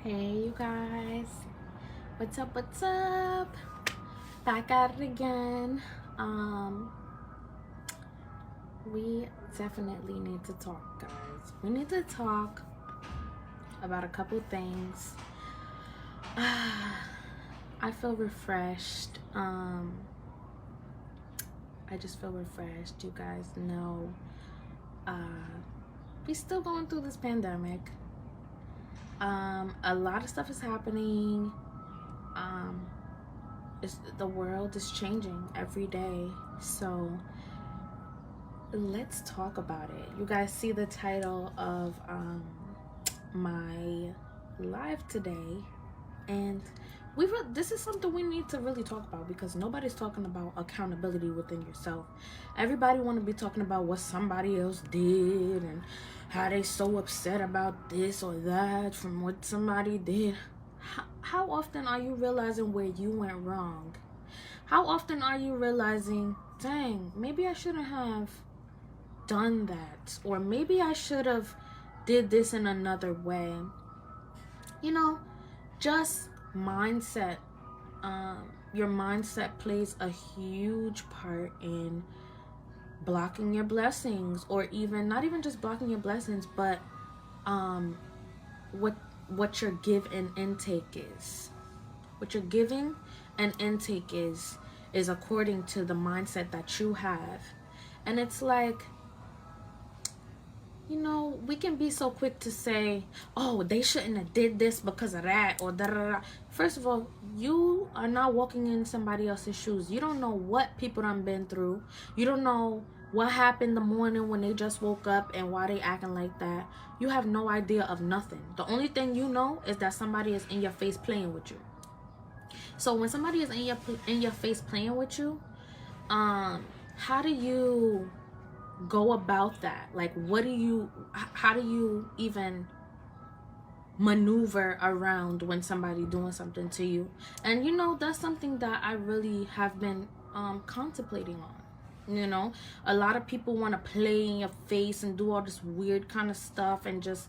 Hey you guys, what's up? Back at it again. We definitely need to talk, guys. We need to talk about a couple things. I feel refreshed. I just feel refreshed. You guys know we still going through this pandemic. A lot of stuff is happening. The world is changing every day, so let's talk about it. You guys see the title of my live today, and this is something we need to really talk about, because nobody's talking about accountability within yourself. Everybody want to be talking about what somebody else did and how they so upset about this or that from what somebody did. How often are you realizing where you went wrong? How often are you realizing, dang, maybe I shouldn't have done that, or maybe I should have did this in another way? You know, just mindset. Your mindset plays a huge part in blocking your blessings, or even not even just blocking your blessings, but what your give and intake is. What you're giving and intake is according to the mindset that you have. And it's like, you know, we can be so quick to say, oh, they shouldn't have did this because of that, or da da da. First of all, you are not walking in somebody else's shoes. You don't know what people done been through. You don't know what happened the morning when they just woke up and why they acting like that. You have no idea of nothing. The only thing you know is that somebody is in your face playing with you. So when somebody is in your face playing with you, how do you go about that? Like, how do you even maneuver around when somebody doing something to you? And you know, that's something that I really have been contemplating on. You know, a lot of people want to play in your face and do all this weird kind of stuff and just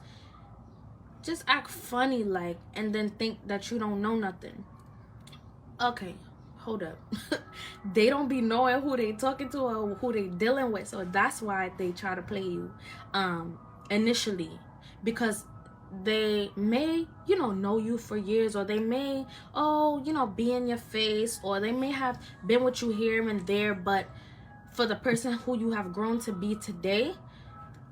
act funny, like, and then think that you don't know nothing. Okay, hold up. They don't be knowing who they talking to or who they dealing with, so that's why they try to play you initially, because they may, you know you for years, or they may, be in your face, or they may have been with you here and there. But for the person who you have grown to be today,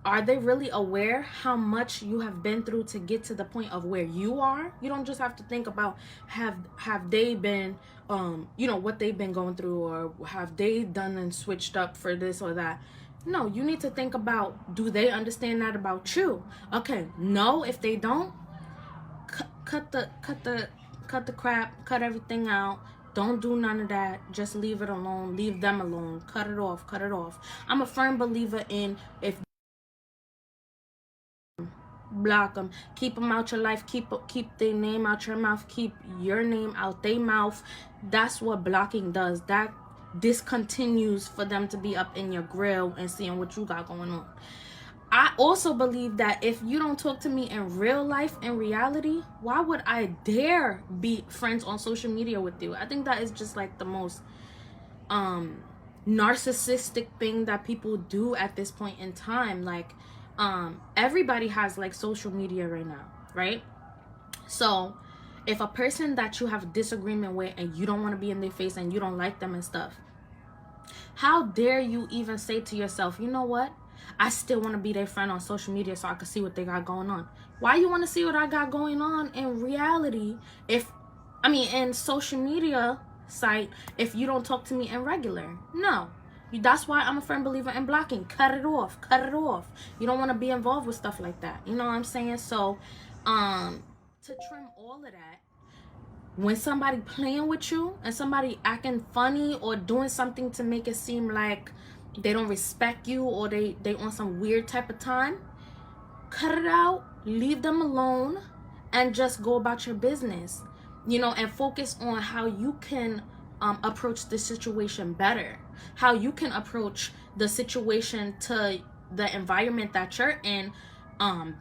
are they really aware how much you have been through to get to the point of where you are? You don't just have to think about have they been what they've been going through, or have they done and switched up for this or that. No, you need to think about, do they understand that about you? Okay, no, if they don't, cut the crap, cut everything out. Don't do none of that. Just leave it alone. Leave them alone. Cut it off. I'm a firm believer in, if block them, keep them out your life, keep their name out your mouth, keep your name out their mouth. That's what blocking does. That discontinues for them to be up in your grill and seeing what you got going on. I also believe that if you don't talk to me in real life, in reality, why would I dare be friends on social media with you? I think that is just like the most narcissistic thing that people do at this point in time. Like, everybody has like social media right now, right? So if a person that you have disagreement with and you don't want to be in their face and you don't like them and stuff, how dare you even say to yourself, you know what, I still want to be their friend on social media so I can see what they got going on? Why you want to see what I got going on in reality, in social media site, if you don't talk to me in regular? No. That's why I'm a firm believer in blocking. Cut it off. You don't want to be involved with stuff like that. You know what I'm saying? So to trim all of that, when somebody playing with you and somebody acting funny or doing something to make it seem like they don't respect you, or they on some weird type of time, cut it out, leave them alone, and just go about your business, and focus on how you can approach the situation better, how you can approach the situation to the environment that you're in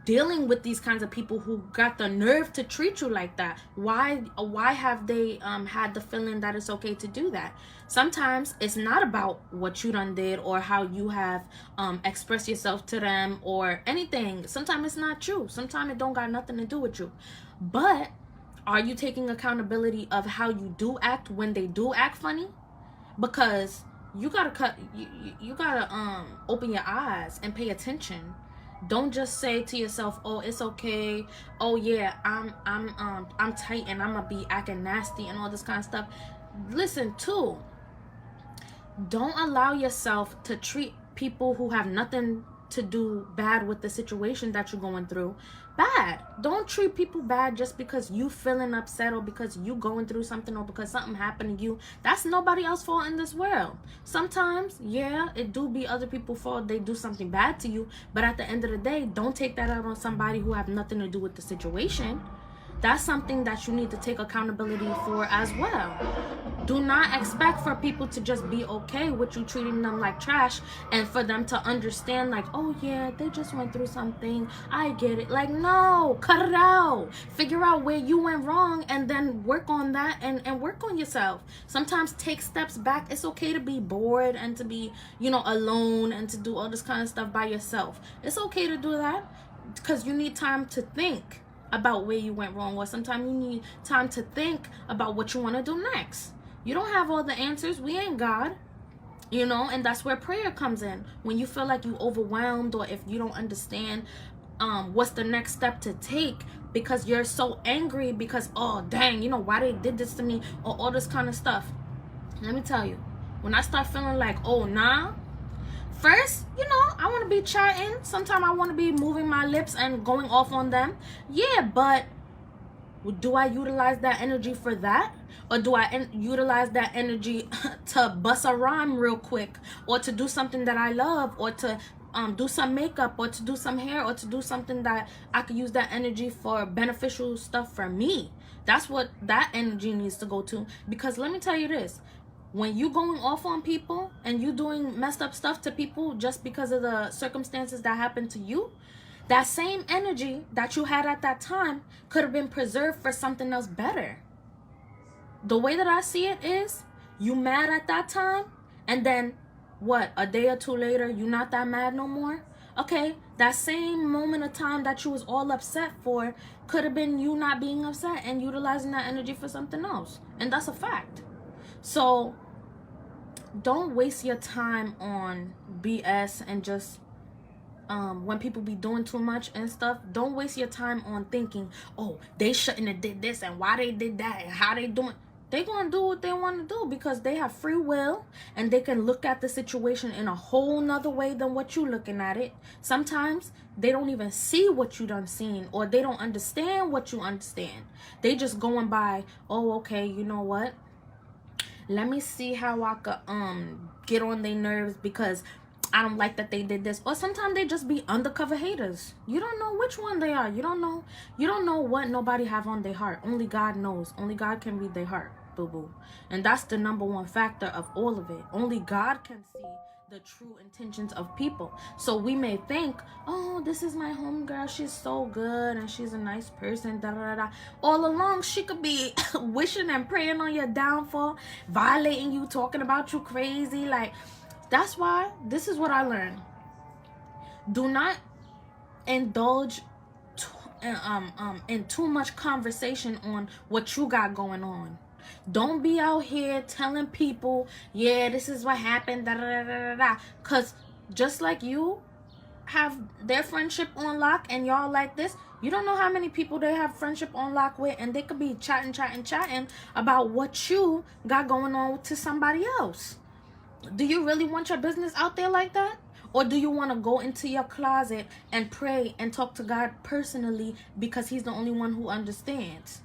dealing with these kinds of people who got the nerve to treat you like that? Why have they had the feeling that it's okay to do that? Sometimes it's not about what you done did or how you have expressed yourself to them or anything. Sometimes it's not true. Sometimes it don't got nothing to do with you. But are you taking accountability of how you do act when they do act funny? Because you gotta you gotta open your eyes and pay attention. Don't just say to yourself, oh, it's okay, oh yeah, I'm tight and I'm gonna be acting nasty and all this kind of stuff. Listen, too, don't allow yourself to treat people who have nothing to do bad with the situation that you're going through bad. Don't treat people bad just because you feeling upset or because you going through something or because something happened to you. That's nobody else's fault in this world. Sometimes, yeah, it do be other people's fault. They do something bad to you, but at the end of the day, don't take that out on somebody who have nothing to do with the situation. That's something that you need to take accountability for as well. Do not expect for people to just be okay with you treating them like trash and for them to understand like, oh yeah, they just went through something, I get it. Like, no, cut it out. Figure out where you went wrong and then work on that and work on yourself. Sometimes take steps back. It's okay to be bored and to be, alone and to do all this kind of stuff by yourself. It's okay to do that because you need time to think about where you went wrong, or sometimes you need time to think about what you want to do next. You don't have all the answers. We ain't God, and that's where prayer comes in. When you feel like you overwhelmed or if you don't understand what's the next step to take because you're so angry because, oh dang, why they did this to me or all this kind of stuff. Let me tell you, when I start feeling like, oh nah, first, I want to be chatting. Sometimes I want to be moving my lips and going off on them. Yeah, but do I utilize that energy for that? Or do I utilize that energy to bust a rhyme real quick? Or to do something that I love? Or to do some makeup? Or to do some hair? Or to do something that I could use that energy for beneficial stuff for me? That's what that energy needs to go to. Because let me tell you this. When you going off on people and you doing messed up stuff to people just because of the circumstances that happened to you, that same energy that you had at that time could have been preserved for something else better. The way that I see it is, you mad at that time, and then what, a day or two later, you not that mad no more? Okay, that same moment of time that you was all upset for could have been you not being upset and utilizing that energy for something else. And that's a fact. So don't waste your time on BS and just when people be doing too much and stuff. Don't waste your time on thinking, oh, they shouldn't have did this and why they did that and how they doing. They gonna do what they want to do because they have free will and they can look at the situation in a whole nother way than what you looking at it. Sometimes they don't even see what you done seen, or they don't understand what you understand. They just going by, oh, okay, you know what? Let me see how I could get on their nerves because I don't like that they did this. Or sometimes they just be undercover haters. You don't know which one they are. You don't know what nobody have on their heart. Only God knows. Only God can read their heart, boo-boo. And that's the number one factor of all of it. Only God can see the true intentions of people. So we may think, oh, this is my homegirl, she's so good and she's a nice person, da da da. All along she could be wishing and praying on your downfall, violating you, talking about you crazy. Like, that's why this is what I learned. Do not indulge in too much conversation on what you got going on. Don't be out here telling people, yeah, this is what happened, da da da da da. Cause just like you have their friendship on lock and y'all like this, you don't know how many people they have friendship on lock with, and they could be chatting about what you got going on to somebody else. Do you really want your business out there like that? Or do you want to go into your closet and pray and talk to God personally because he's the only one who understands?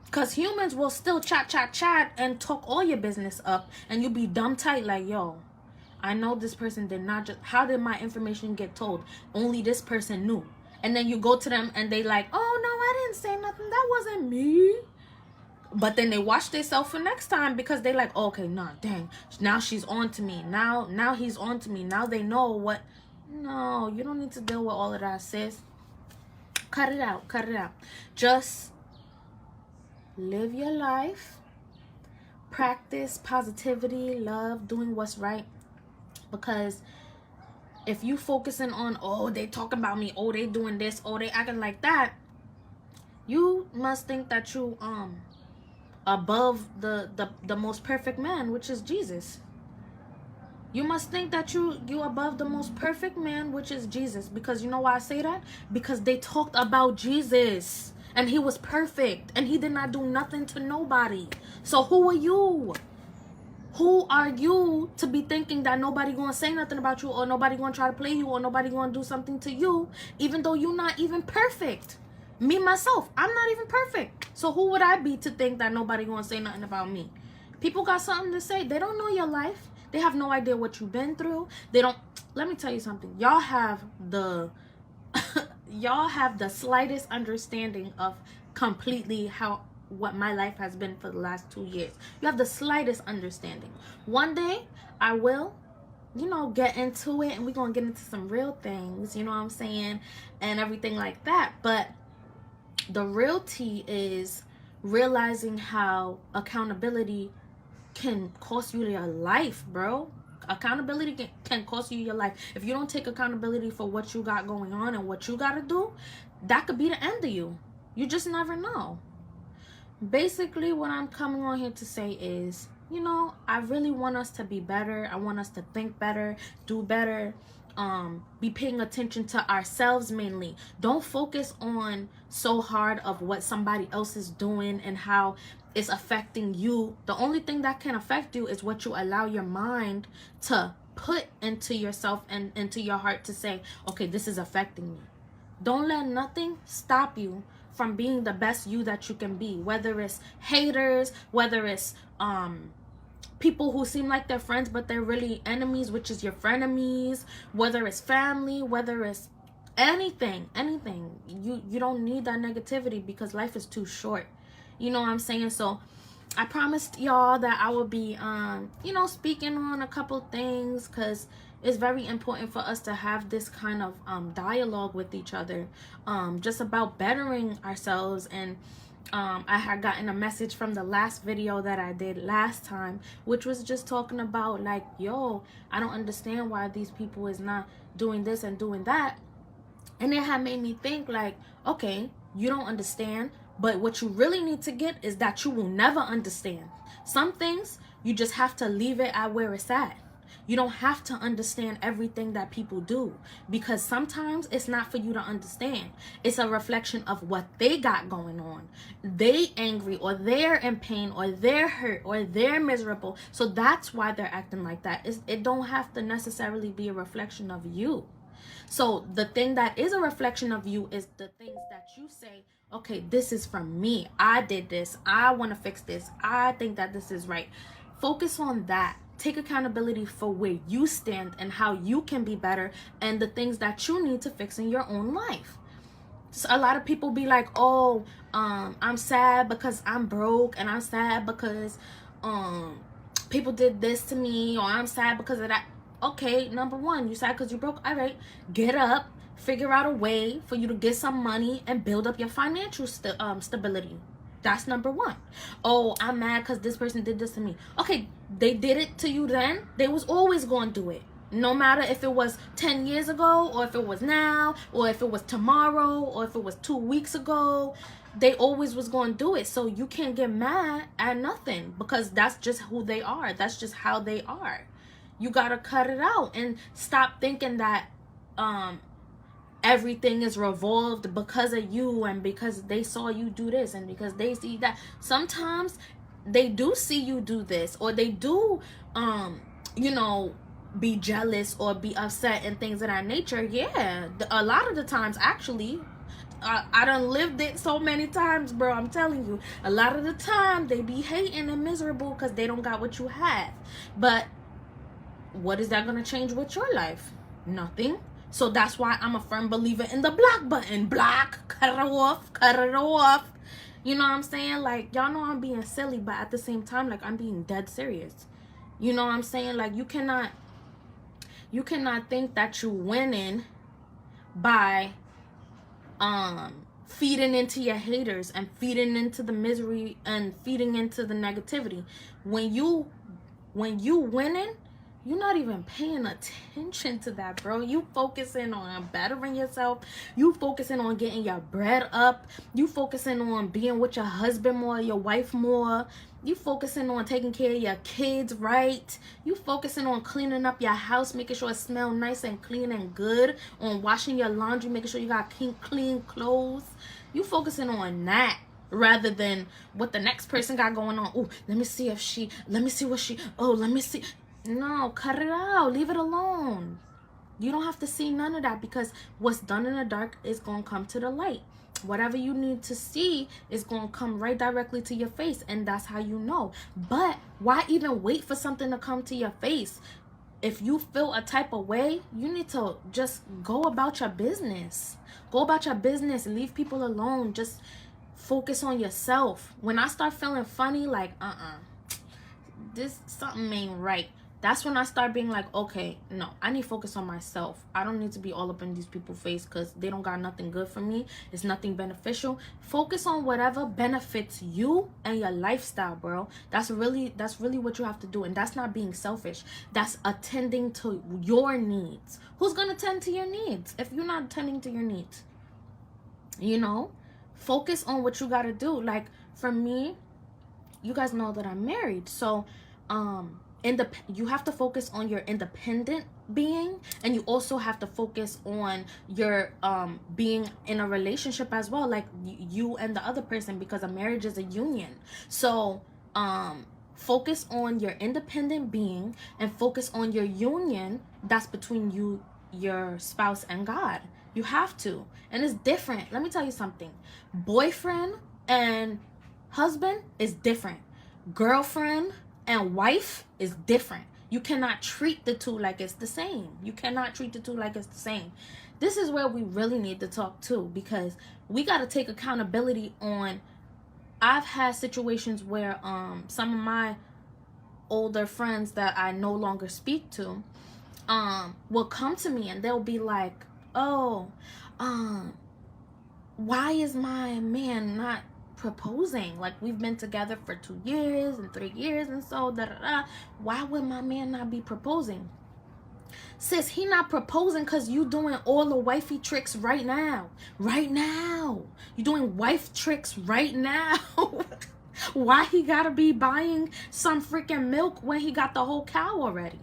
Because humans will still chat and talk all your business up, and you'll be dumb tight like, yo, I know this person did not just, how did my information get told? Only this person knew. And then you go to them and they like, oh no, I didn't say nothing, that wasn't me. But then they watch themselves for next time because they like, oh, okay, nah, dang, now she's on to me, now he's on to me, now they know what. No, you don't need to deal with all of that, sis. Cut it out. Cut it out. Just live your life. Practice positivity, love, doing what's right. Because if you focusing on, oh, they talking about me, oh, they doing this, oh, they acting like that, you must think that you above the most perfect man, which is Jesus. You must think that you above the most perfect man, which is Jesus. Because you know why I say that? Because they talked about Jesus and he was perfect and he did not do nothing to nobody. So who are you? Who are you to be thinking that nobody gonna say nothing about you, or nobody gonna try to play you, or nobody gonna do something to you, even though you're not even perfect? Me, myself, I'm not even perfect. So who would I be to think that nobody gonna say nothing about me? People got something to say. They don't know your life. They have no idea what you've been through. They don't. Let me tell you something. Y'all have the y'all have the slightest understanding of completely what my life has been for the last 2 years. You have the slightest understanding. One day I will, get into it, and we're gonna get into some real things, you know what I'm saying, and everything like that. But the real tea is realizing how accountability can cost you your life, bro. Accountability can cost you your life. If you don't take accountability for what you got going on and what you gotta do, that could be the end of you. You just never know. Basically, what I'm coming on here to say is, I really want us to be better. I want us to think better, do better, be paying attention to ourselves mainly. Don't focus on so hard of what somebody else is doing and how it's affecting you. The only thing that can affect you is what you allow your mind to put into yourself and into your heart to say, okay, this is affecting me. Don't let nothing stop you from being the best you that you can be, whether it's haters, whether it's people who seem like they're friends but they're really enemies, which is your frenemies, whether it's family, whether it's anything. You don't need that negativity because life is too short. You know what I'm saying? So I promised y'all that I will be speaking on a couple things, because it's very important for us to have this kind of dialogue with each other, just about bettering ourselves. And I had gotten a message from the last video that I did last time, which was just talking about like, yo, I don't understand why these people is not doing this and doing that. And it had made me think like, okay, you don't understand, but what you really need to get is that you will never understand. Some things you just have to leave it at where it's at. You don't have to understand everything that people do, because sometimes it's not for you to understand. It's a reflection of what they got going on. They angry, or they're in pain, or they're hurt, or they're miserable. So that's why they're acting like that. It don't have to necessarily be a reflection of you. So the thing that is a reflection of you is the things that you say, okay, this is from me. I did this. I want to fix this. I think that this is right. Focus on that. Take accountability for where you stand and how you can be better, and the things that you need to fix in your own life. So a lot of people be like, oh, I'm sad because I'm broke, and I'm sad because people did this to me, or I'm sad because of that. Okay, number one, you sad because you broke. All right, get up, figure out a way for you to get some money and build up your financial stability. That's number one. Oh, I'm mad because this person did this to me. Okay, they did it to you then. They was always going to do it. No matter if it was 10 years ago, or if it was now, or if it was tomorrow, or if it was 2 weeks ago, they always was going to do it. So you can't get mad at nothing, because that's just who they are. That's just how they are. You got to cut it out and stop thinking that everything is revolved because of you, and because they saw you do this, and because they see that. Sometimes they do see you do this, or they do be jealous or be upset and things of that nature. Yeah, a lot of the times, actually, I done lived it so many times, bro. I'm telling you, a lot of the time they be hating and miserable because they don't got what you have. But what is that gonna change with your life? Nothing. So that's why I'm a firm believer in the block button. Block, cut it off, cut it off. You know what I'm saying? Like, y'all know I'm being silly, but at the same time, like, I'm being dead serious. You know what I'm saying? Like, you cannot You cannot think that you winning by feeding into your haters and feeding into the misery and feeding into the negativity. When you winning, you're not even paying attention to that, bro. You focusing on bettering yourself. You focusing on getting your bread up. You focusing on being with your husband more, your wife more. You focusing on taking care of your kids right. You focusing on cleaning up your house, making sure it smells nice and clean and good. On washing your laundry, making sure you got clean clothes. You focusing on that rather than what the next person got going on. Oh, let me see what she. Oh, let me see. No, cut it out. Leave it alone. You don't have to see none of that, because what's done in the dark is going to come to the light. Whatever you need to see is going to come right directly to your face, and that's how you know. But why even wait for something to come to your face? If you feel a type of way, you need to just go about your business. Go about your business. Leave people alone. Just focus on yourself. When I start feeling funny, like, this something ain't right, that's when I start being like, okay, no, I need to focus on myself. I don't need to be all up in these people's face because they don't got nothing good for me. It's nothing beneficial. Focus on whatever benefits you and your lifestyle, bro. That's really what you have to do. And that's not being selfish. That's attending to your needs. Who's going to tend to your needs if you're not attending to your needs? You know, focus on what you got to do. Like, for me, you guys know that I'm married. So, you have to focus on your independent being, and you also have to focus on your being in a relationship as well, like you and the other person, because a marriage is a union. So focus on your independent being and focus on your union that's between you, your spouse, and God. You have to. And it's different. Let me tell you something. Boyfriend and husband is different. Girlfriend and wife is different. You cannot treat the two like it's the same. You cannot treat the two like it's the same. This is where we really need to talk too, because we got to take accountability on. I've had situations where some of my older friends that I no longer speak to will come to me and they'll be like, oh, why is my man not proposing? Like, we've been together for 2 years and 3 years and so why would my man not be proposing? Sis, he not proposing because you doing all the wifey tricks right now. You doing wife tricks right now. Why he gotta be buying some freaking milk when he got the whole cow already?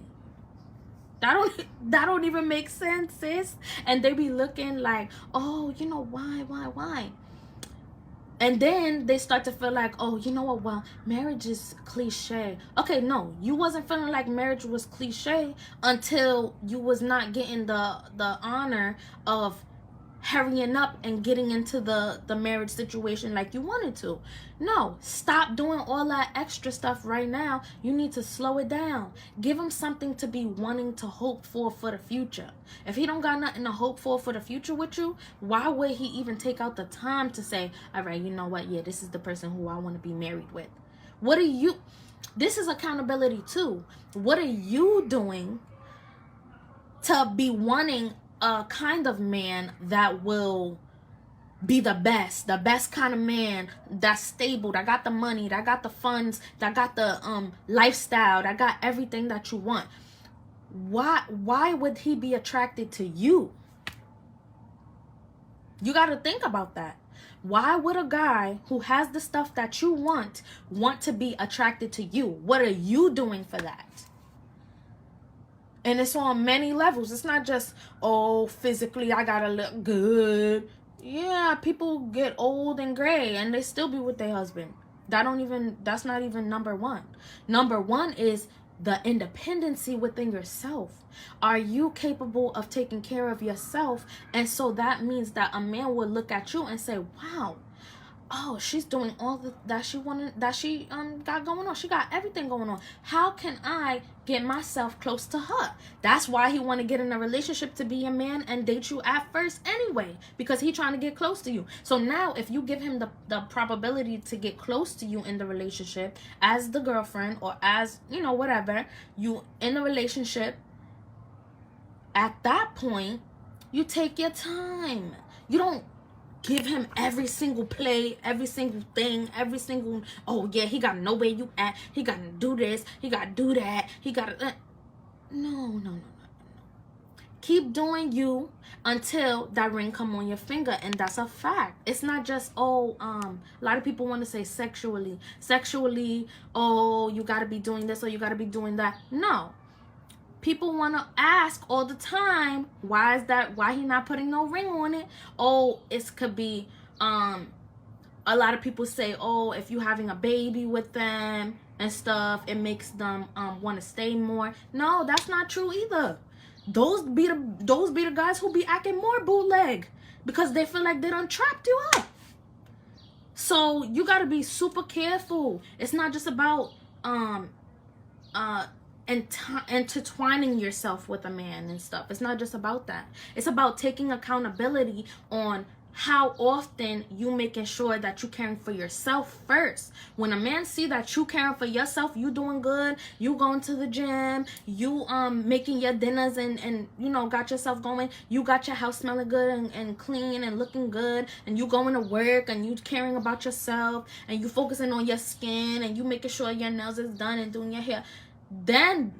That don't even make sense, sis. And they be looking like, oh, you know, why? And then they start to feel like, oh, you know what? Well, marriage is cliche. Okay, no, you wasn't feeling like marriage was cliche until you was not getting the honor of hurrying up and getting into the marriage situation like you wanted to. No, stop doing all that extra stuff right now. You need to slow it down. Give him something to be wanting to hope for the future. If he don't got nothing to hope for the future with you, why would he even take out the time to say, all right, you know what? Yeah, this is the person who I want to be married with. This is accountability too. What are you doing to be wanting a kind of man that will be the best kind of man, that's stable, that got the money, that got the funds, that got the lifestyle, that got everything that you want? Why would he be attracted to you? You got to think about that. Why would a guy who has the stuff that you want to be attracted to you? What are you doing for that? And it's on many levels. It's not just, oh, physically I gotta look good. Yeah, people get old and gray and they still be with their husband. That's not even number one. Number one is the independency within yourself. Are you capable of taking care of yourself? And so that means that a man will look at you and say, wow, oh, she's doing all that she got going on. She got everything going on. How can I get myself close to her? That's why he want to get in a relationship, to be a man and date you at first anyway, because he trying to get close to you. So now if you give him the probability to get close to you in the relationship as the girlfriend, or as, you know, whatever, you in a relationship, at that point, you take your time. You don't give him every single play, every single thing, every single, oh yeah, he gotta know where you at, he gotta do this, he gotta do that, he gotta, no. Keep doing you until that ring come on your finger, and that's a fact. It's not just, oh, a lot of people want to say sexually, oh, you gotta be doing this or you gotta be doing that. No. People want to ask all the time, why he not putting no ring on it? Oh, it could be, a lot of people say, oh, if you having a baby with them and stuff, it makes them want to stay more. No, that's not true either. Those be the guys who be acting more bootleg because they feel like they done trapped you up. So you got to be super careful. It's not just about intertwining yourself with a man and stuff. It's not just about that. It's about taking accountability on how often you making sure that you caring for yourself first. When a man see that you caring for yourself, you doing good, you going to the gym, you making your dinners and you know, got yourself going, you got your house smelling good and clean and looking good, and you going to work and you caring about yourself and you focusing on your skin and you making sure your nails is done and doing your hair, then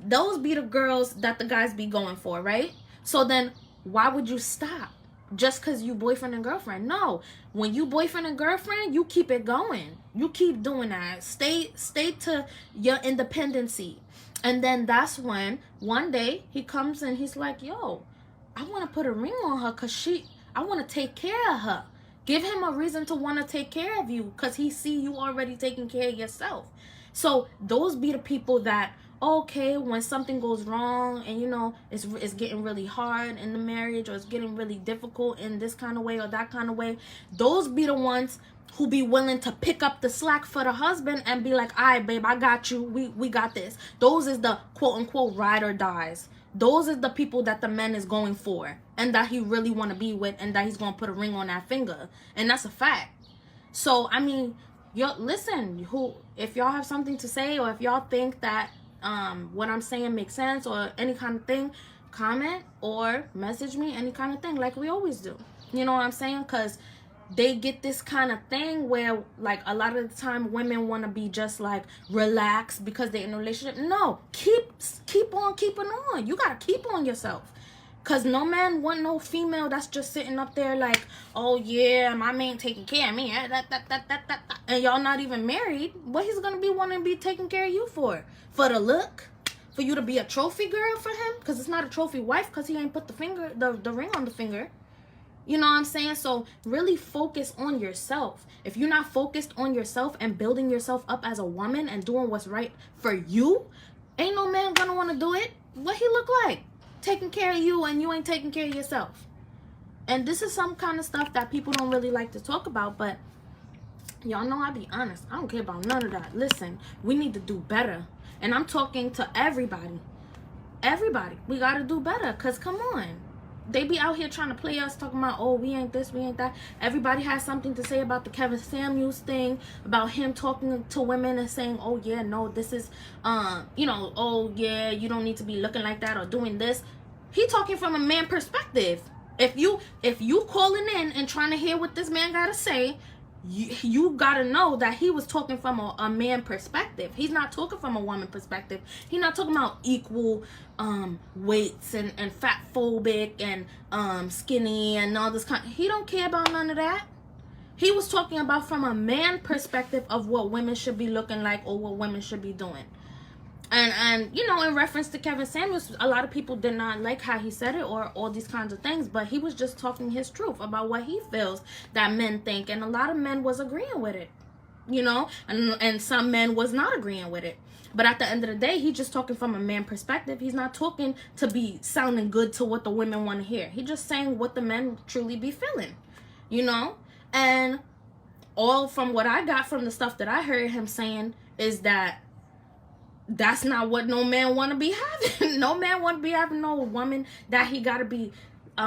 those be the girls that the guys be going for, right? So then why would you stop just because you boyfriend and girlfriend? No, when you boyfriend and girlfriend, you keep it going, you keep doing that, stay to your independency. And then that's when one day he comes and he's like, yo, I want to put a ring on her because I want to take care of her. Give him a reason to want to take care of you because he see you already taking care of yourself. So those be the people that, okay, when something goes wrong and, you know, it's getting really hard in the marriage, or it's getting really difficult in this kind of way or that kind of way, those be the ones who be willing to pick up the slack for the husband and be like, all right, babe, I got you. We got this. Those is the quote unquote ride or dies. Those is the people that the man is going for and that he really want to be with and that he's going to put a ring on that finger. And that's a fact. So, I mean, listen, if y'all have something to say, or if y'all think that what I'm saying makes sense or any kind of thing, comment or message me, any kind of thing, like we always do. You know what I'm saying? Because they get this kind of thing where, like, a lot of the time women want to be just like relaxed because they're in a relationship. No, keep on keeping on. You gotta keep on yourself. Cause no man want no female that's just sitting up there like, oh yeah, my man taking care of me, and y'all not even married. What he's gonna be wanting to be taking care of you for? For the look? For you to be a trophy girl for him? Cause it's not a trophy wife, cause he ain't put the ring on the finger. You know what I'm saying? So really focus on yourself. If you're not focused on yourself and building yourself up as a woman and doing what's right for you, ain't no man gonna want to do it. What he look like? Taking care of you and you ain't taking care of yourself. And this is some kind of stuff that people don't really like to talk about, but y'all know I be honest. I don't care about none of that. Listen, we need to do better. And I'm talking to everybody. Everybody. We got to do better, because come on. They be out here trying to play us, talking about, oh, we ain't this, we ain't that. Everybody has something to say about the Kevin Samuels thing, about him talking to women and saying, oh yeah, no, this is you know, oh yeah, you don't need to be looking like that or doing this. He talking from a man perspective. If you calling in and trying to hear what this man gotta say, you gotta know that he was talking from a man perspective. He's not talking from a woman perspective. He's not talking about equal weights and fat phobic and skinny and all this kind. He don't care about none of that. He was talking about from a man perspective of what women should be looking like or what women should be doing. And you know, in reference to Kevin Samuels, a lot of people did not like how he said it or all these kinds of things, but he was just talking his truth about what he feels that men think, and a lot of men was agreeing with it, you know, and some men was not agreeing with it. But at the end of the day, he's just talking from a man perspective. He's not talking to be sounding good to what the women want to hear. He's just saying what the men truly be feeling, you know. And all from what I got from the stuff that I heard him saying is that that's not what no man want to be having. No man want to be having no woman that he got to be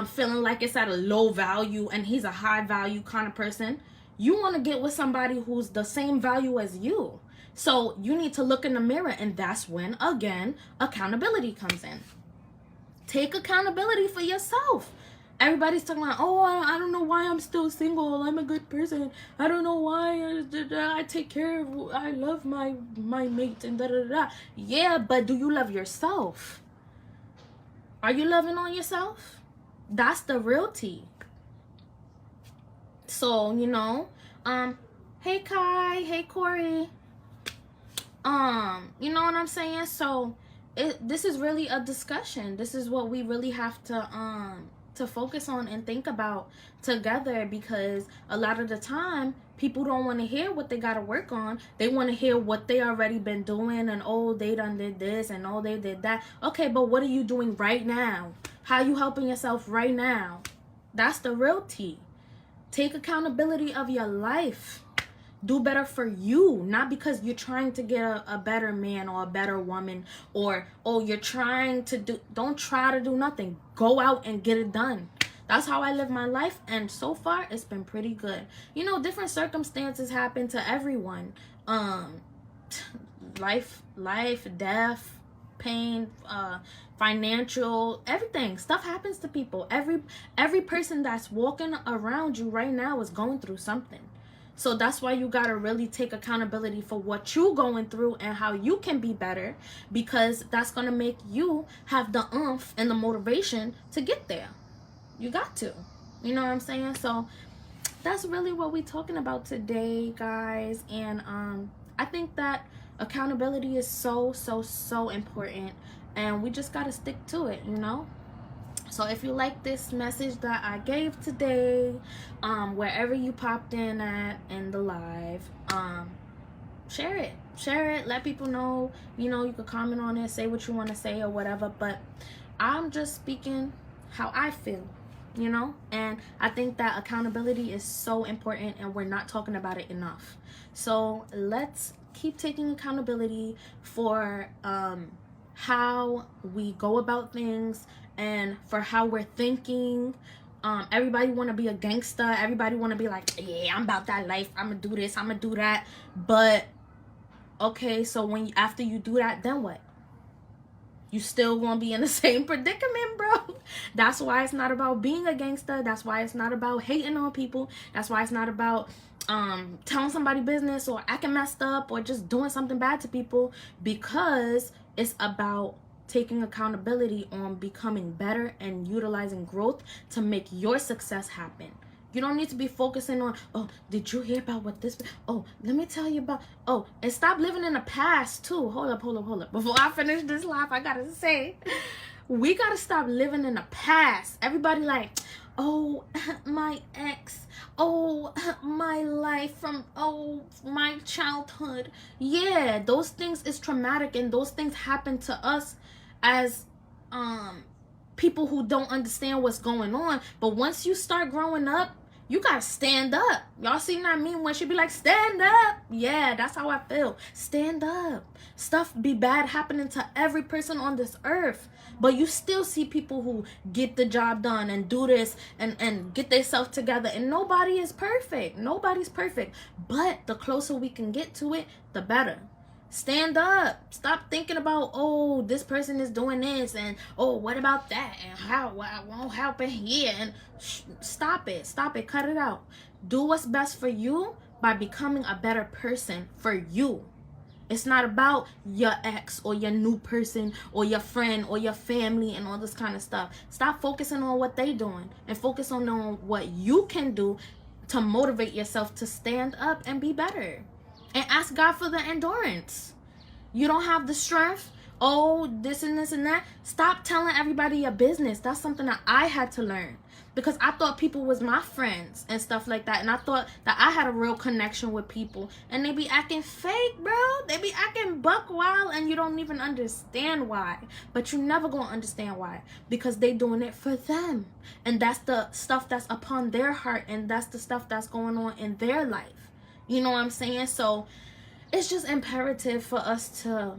feeling like it's at a low value and he's a high value kind of person. You want to get with somebody who's the same value as you. So you need to look in the mirror, and that's when, again, accountability comes in. Take accountability for yourself. Everybody's talking about, oh, I don't know why I'm still single. I'm a good person. I don't know why I take care of, I love my mate and da-da-da-da. Yeah, but do you love yourself? Are you loving on yourself? That's the real tea. So, you know, hey Kai, hey Corey. You know what I'm saying? So this is really a discussion. This is what we really have to focus on and think about together, because a lot of the time people don't want to hear what they got to work on. They want to hear what they already been doing, and oh, they done did this, and oh, they did that. Okay, but what are you doing right now? How you helping yourself right now? That's the real tea. Take accountability of your life. Do better for you, not because you're trying to get a better man or a better woman, or oh, you're trying to do. Don't try to do nothing. Go out and get it done. That's how I live my life, and so far it's been pretty good. You know, different circumstances happen to everyone. Life, death, pain, financial, everything. Stuff happens to people. Every person that's walking around you right now is going through something. So that's why you gotta really take accountability for what you going through and how you can be better, because that's gonna make you have the oomph and the motivation to get there. You got to. You know what I'm saying? So that's really what we're talking about today, guys. And I think that accountability is so important, and we just gotta stick to it, you know? So if you like this message that I gave today, wherever you popped in at in the live, share it, let people know. You know, you could comment on it, say what you want to say or whatever, but I'm just speaking how I feel, you know? And I think that accountability is so important, and we're not talking about it enough. So let's keep taking accountability for how we go about things, and for how we're thinking. Everybody want to be a gangster. Everybody want to be like, yeah, I'm about that life. I'm gonna do this, I'm gonna do that. But okay, so after you do that, then what? You still gonna be in the same predicament, bro. That's why it's not about being a gangster. That's why it's not about hating on people. That's why it's not about telling somebody business or acting messed up or just doing something bad to people, because it's about taking accountability on becoming better and utilizing growth to make your success happen. You don't need to be focusing on, oh, did you hear about what this, oh, let me tell you about, oh, and stop living in the past too. Hold up. Before I finish this live, I gotta say, we gotta stop living in the past. Everybody like, oh, my ex, oh, my life from, oh, my childhood. Yeah, those things is traumatic, and those things happen to us as people who don't understand what's going on. But once you start growing up, you gotta stand up. Y'all seen that meme when she be like, stand up? Yeah, that's how I feel. Stand up. Stuff be bad happening to every person on this earth, but you still see people who get the job done and do this and get themselves together, and nobody is perfect. Nobody's perfect, but the closer we can get to it, the better. Stand up. Stop thinking about, oh, this person is doing this, and oh, what about that, and how I won't help it here, and stop it, cut it out. Do what's best for you by becoming a better person for you. It's not about your ex or your new person or your friend or your family and all this kind of stuff. Stop focusing on what they doing and focus on what you can do to motivate yourself to stand up and be better. And ask God for the endurance. You don't have the strength, oh, this and this and that. Stop telling everybody your business. That's something that I had to learn, because I thought people was my friends and stuff like that, and I thought that I had a real connection with people, and they be acting fake, bro. They be acting buck wild, and you don't even understand why. But you never gonna understand why, because they doing it for them, and that's the stuff that's upon their heart, and that's the stuff that's going on in their life. You know what I'm saying? So it's just imperative for us to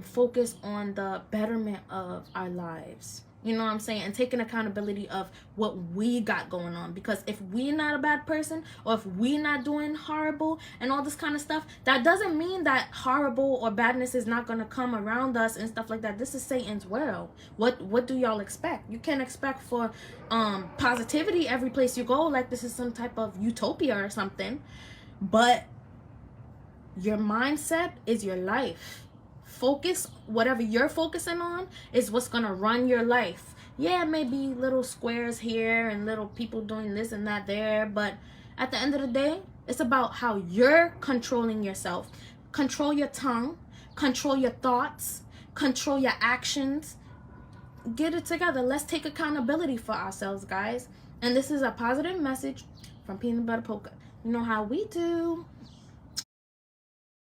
focus on the betterment of our lives. You know what I'm saying? And taking accountability of what we got going on. Because if we're not a bad person, or if we're not doing horrible and all this kind of stuff, that doesn't mean that horrible or badness is not going to come around us and stuff like that. This is Satan's world. What do y'all expect? You can't expect for positivity every place you go, like this is some type of utopia or something. But your mindset is your life. Focus, whatever you're focusing on is what's gonna run your life. Yeah, maybe little squares here and little people doing this and that there, but at the end of the day, it's about how you're controlling yourself. Control your tongue, control your thoughts, control your actions. Get it together. Let's take accountability for ourselves, guys. And this is a positive message from Peanut Butter Polka. You know how we do.